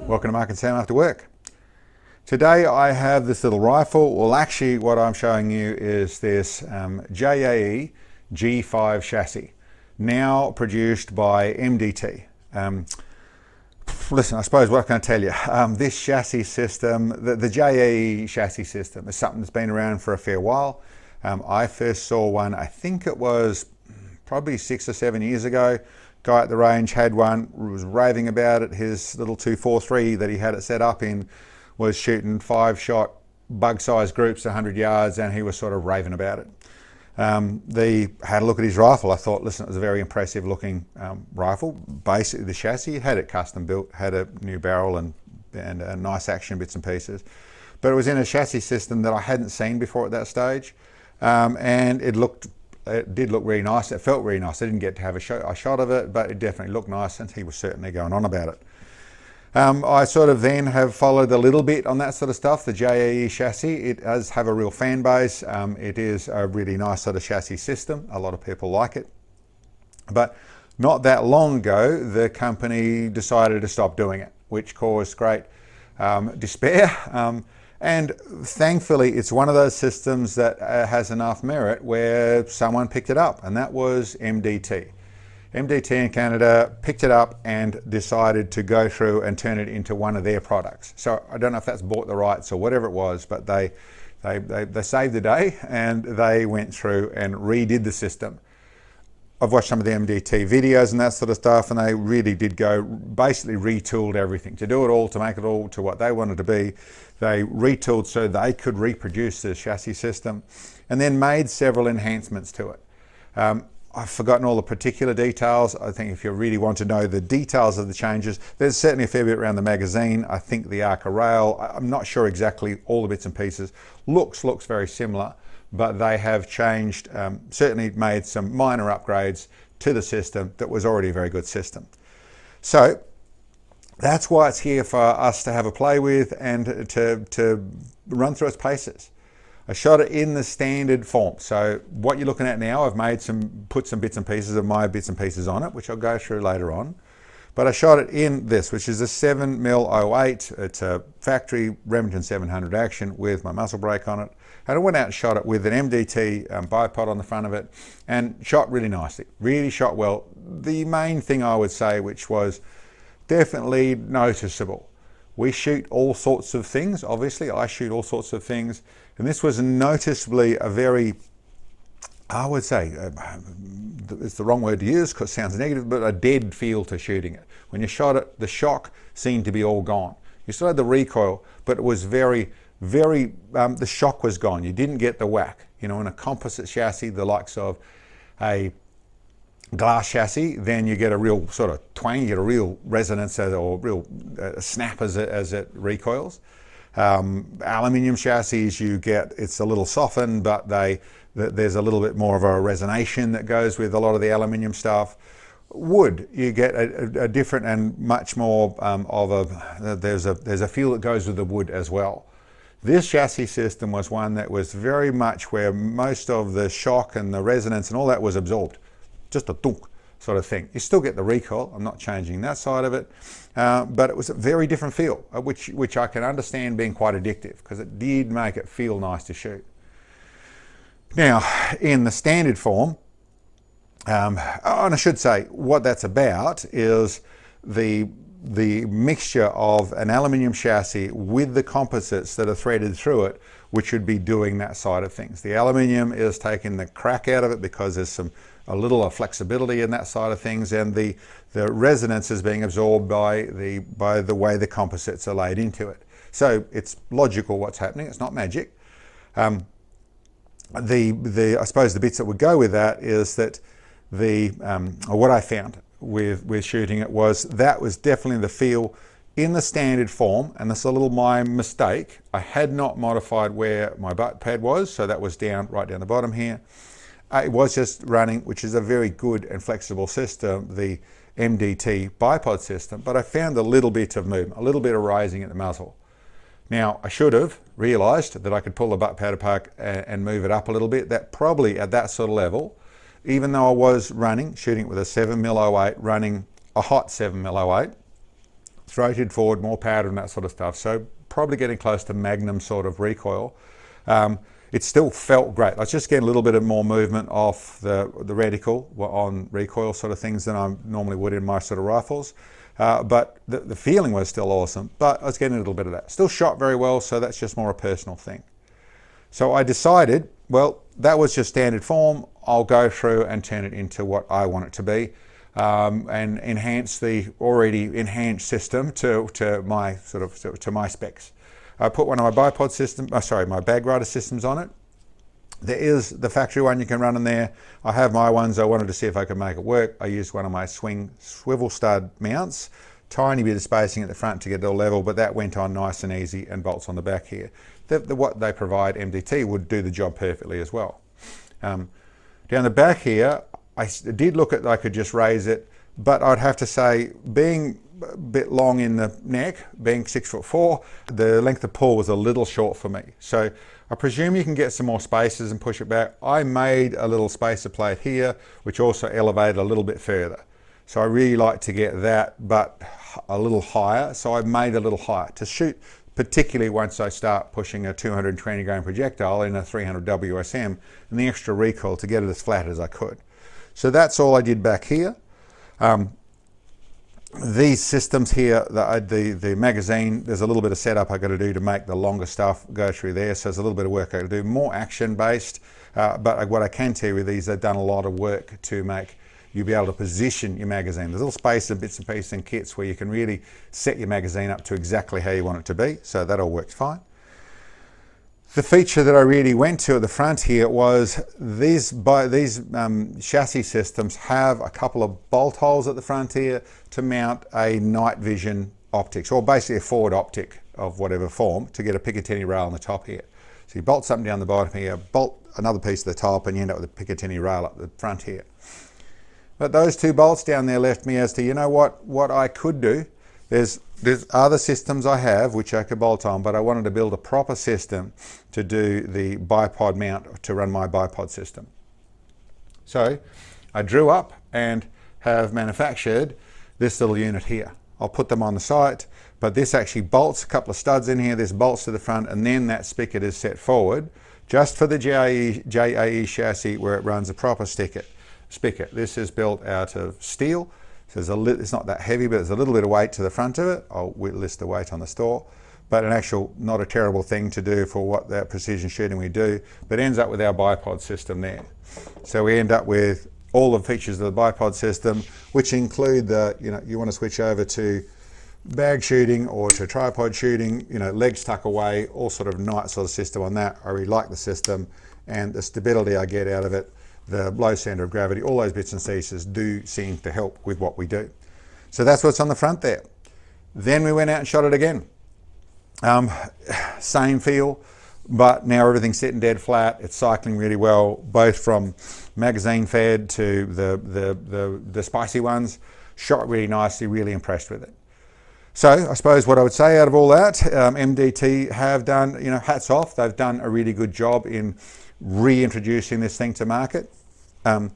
Welcome to Mark and Sam After Work. Today I have this little rifle. Well, actually what I'm showing you is this JAE G5 chassis, now produced by MDT. Listen, I suppose what can I tell you? This chassis system, the JAE chassis system, is something that's been around for a fair while. I first saw one, I think it was probably 6 or 7 years ago. Guy at the range had one, was raving about it. His little 243 that he had it set up in was shooting 5-shot bug-sized groups 100 yards, and he was sort of raving about it. They had a look at his rifle. I thought, listen, it was a very impressive looking rifle. Basically the chassis, had it custom built, had a new barrel and nice action bits and pieces. But it was in a chassis system that I hadn't seen before at that stage. And it did look really nice. It felt really nice. I didn't get to have a shot of it, but it definitely looked nice, and he was certainly going on about it. I sort of then have followed a little bit on that sort of stuff. The JAE chassis, it does have a real fan base. It is a really nice sort of chassis system. A lot of people like it. But not that long ago, the company decided to stop doing it, which caused great despair. And thankfully, it's one of those systems that has enough merit where someone picked it up, and that was MDT. MDT in Canada picked it up and decided to go through and turn it into one of their products. So I don't know if that's bought the rights or whatever it was, but they saved the day and they went through and redid the system. I've watched some of the MDT videos and that sort of stuff, and they really did go, basically retooled everything. To do it all, to make it all to what they wanted to be, they retooled so they could reproduce this chassis system, and then made several enhancements to it. I've forgotten all the particular details. I think if you really want to know the details of the changes, there's certainly a fair bit around the magazine. I think the Arca rail, I'm not sure exactly all the bits and pieces. Looks very similar, but they have changed, certainly made some minor upgrades to the system that was already a very good system. So that's why it's here for us to have a play with and to run through its paces. I shot it in the standard form. So what you're looking at now, I've put some bits and pieces of my bits and pieces on it, which I'll go through later on. But I shot it in this, which is a 7mm 08. It's a factory Remington 700 action with my muzzle brake on it. And I went out and shot it with an MDT Bipod on the front of it, and shot really nicely, really shot well. The main thing I would say, which was definitely noticeable, we shoot all sorts of things. Obviously, I shoot all sorts of things. And this was noticeably a very, I would say, it's the wrong word to use because it sounds negative, but a dead feel to shooting it. When you shot it, the shock seemed to be all gone. You still had the recoil, but it was the shock was gone. You didn't get the whack. You know, in a composite chassis, the likes of a glass chassis, then you get a real sort of twang, you get a real resonance or real snap as it recoils. Aluminium chassis, you get, it's a little softened, but there's a little bit more of a resonation that goes with a lot of the aluminium stuff. Wood, you get a different and much more there's a feel that goes with the wood as well. This chassis system was one that was very much where most of the shock and the resonance and all that was absorbed. Just a thunk sort of thing. You still get the recoil, I'm not changing that side of it, but it was a very different feel, which I can understand being quite addictive, because it did make it feel nice to shoot. Now, in the standard form, and I should say what that's about is the mixture of an aluminium chassis with the composites that are threaded through it, which would be doing that side of things. The aluminium is taking the crack out of it because there's a little flexibility in that side of things, and the resonance is being absorbed by the way the composites are laid into it. So it's logical what's happening. It's not magic. I suppose the bits that would go with that is that what I found with shooting it was definitely the feel in the standard form, and this is a little my mistake. I had not modified where my butt pad was, so that was right down the bottom here. It was just running, which is a very good and flexible system, the MDT Bipod system, but I found a little bit of movement, a little bit of rising at the muzzle. Now, I should have realised that I could pull the butt pad apart and move it up a little bit. That probably at that sort of level, even though I was shooting with a 7mm 08, running a hot 7mm 08, throated forward, more powder and that sort of stuff. So probably getting close to Magnum sort of recoil. It still felt great. I was just getting a little bit of more movement off the reticle on recoil sort of things than I normally would in my sort of rifles. But the feeling was still awesome, but I was getting a little bit of that. Still shot very well, so that's just more a personal thing. So I decided, well, that was just standard form. I'll go through and turn it into what I want it to be, and enhance the already enhanced system to my specs. I put one of my bipod system, my bag rider systems on it. There is the factory one you can run in there. I have my ones. I wanted to see if I could make it work. I used one of my swing swivel stud mounts, tiny bit of spacing at the front to get it all level, but that went on nice and easy, and bolts on the back here. What they provide, MDT, would do the job perfectly as well. Down the back here, I did look at, I could just raise it, but I'd have to say, being a bit long in the neck, being 6'4", the length of pull was a little short for me. So I presume you can get some more spaces and push it back. I made a little spacer plate here, which also elevated a little bit further. So I really like to get that, but a little higher. So I made a little higher to shoot, particularly once I start pushing a 220 grain projectile in a 300 WSM, and the extra recoil to get it as flat as I could. So that's all I did back here. These systems here, the magazine, there's a little bit of setup I got to do to make the longer stuff go through there. So there's a little bit of work I got to do, more action based. But what I can tell you with these, they've done a lot of work to make you be able to position your magazine. There's little space and bits and pieces and kits where you can really set your magazine up to exactly how you want it to be. So that all works fine. The feature that I really went to at the front here was these chassis systems have a couple of bolt holes at the front here to mount a night vision optics, or basically a forward optic of whatever form, to get a Picatinny rail on the top here. So you bolt something down the bottom here, bolt another piece at the top, and you end up with a Picatinny rail up the front here. But those two bolts down there left me as to, you know what I could do. There's other systems I have which I could bolt on, but I wanted to build a proper system to do the bipod mount to run my bipod system. So I drew up and have manufactured this little unit here. I'll put them on the site, but this actually bolts a couple of studs in here. This bolts to the front, and then that spigot is set forward just for the JAE chassis, where it runs a proper spigot. This is built out of steel. So it's not that heavy, but there's a little bit of weight to the front of it. I'll list the weight on the store. But an actual, not a terrible thing to do for what that precision shooting we do, but ends up with our bipod system there. So we end up with all the features of the bipod system, which include you want to switch over to bag shooting or to tripod shooting, legs tuck away, all sort of nice sort of system on that. I really like the system, and the stability I get out of it, the low center of gravity, all those bits and pieces do seem to help with what we do. So that's what's on the front there. Then we went out and shot it again. Same feel, but now everything's sitting dead flat. It's cycling really well, both from magazine fed to the spicy ones. Shot really nicely, really impressed with it. So I suppose what I would say out of all that, MDT have done, hats off. They've done a really good job in reintroducing this thing to market. I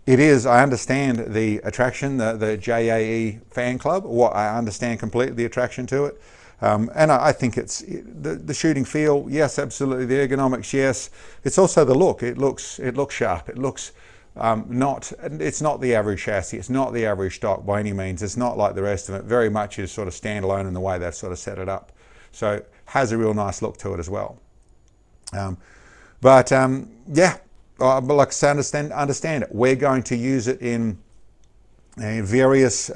understand the attraction, the JAE fan club. I understand completely the attraction to it. And I think it's the shooting feel, yes, absolutely. The ergonomics, yes. It's also the look. It looks sharp. It looks it's not the average chassis. It's not the average stock by any means. It's not like the rest of it. Very much is sort of standalone in the way they've sort of set it up. So has a real nice look to it as well. But like I say, understand it. We're going to use it in various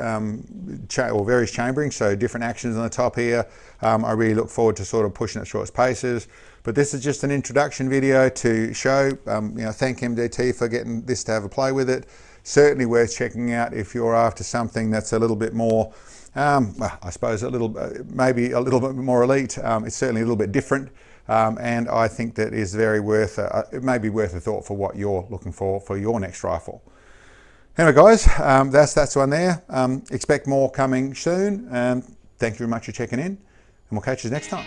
chambering, so different actions on the top here. I really look forward to sort of pushing it through its paces. But this is just an introduction video to show, thank MDT for getting this to have a play with it. Certainly worth checking out if you're after something that's a little bit more, I suppose maybe a little bit more elite. It's certainly a little bit different. And I think that is very worth, it may be worth a thought for what you're looking for your next rifle. Anyway guys, that's one there. Expect more coming soon. Thank you very much for checking in, and we'll catch you next time.